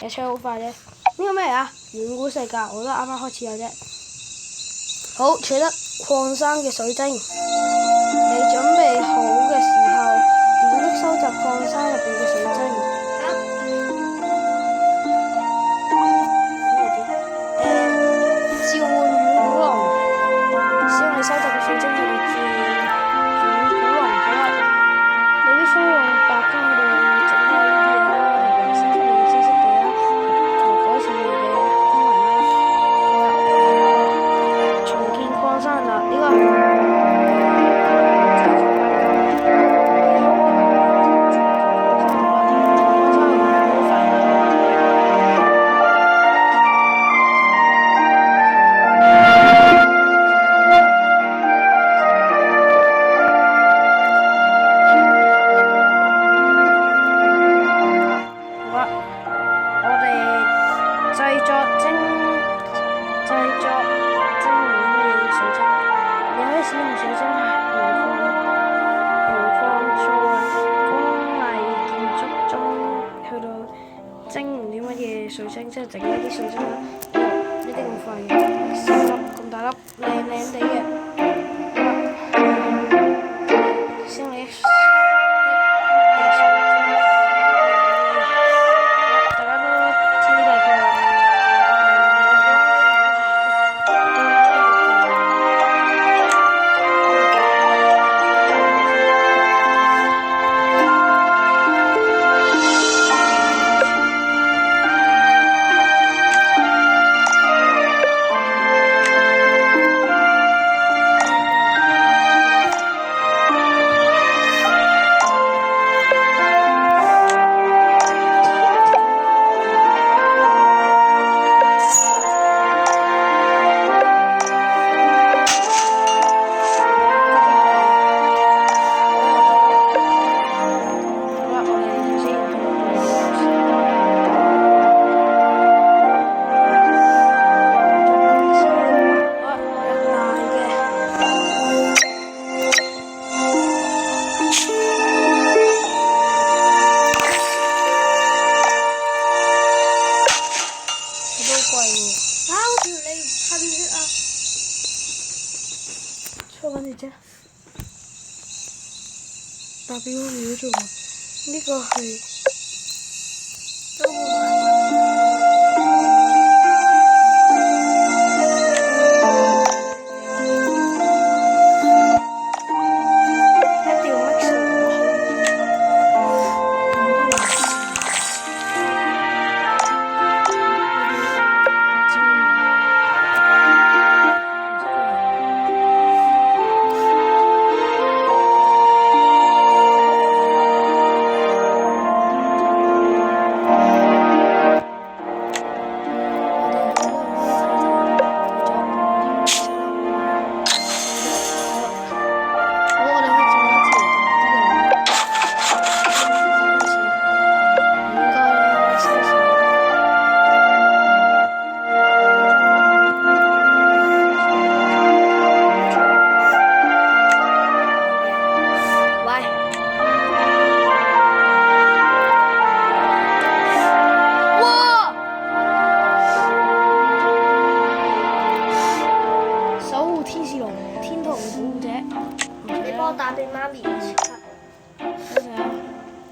其實出好快啫。呢個咩嚟啊？遠古世界，我都啱啱開始有啫。好，取得礦山嘅水晶。你準備好嘅時候，點擊收集礦山入邊嘅水晶。召喚遠古龍，使用你收集嘅水晶去到召喚遠古龍。好啦，你必須用白金去到整開呢啲嘢啦，同埋升級你嘅知識地啦，同埋改善你嘅功能啦。好啦，重建礦山啦，呢個。水晶即係整呢啲水晶啦，呢啲咁快嘅，10粒咁大粒，靚靚地嘅，先嚟大家都知大概。打俾我女做呢個係都會一定要 mix 打俾媽咪即刻。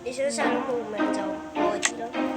你想晒都冇命就耐啲咯。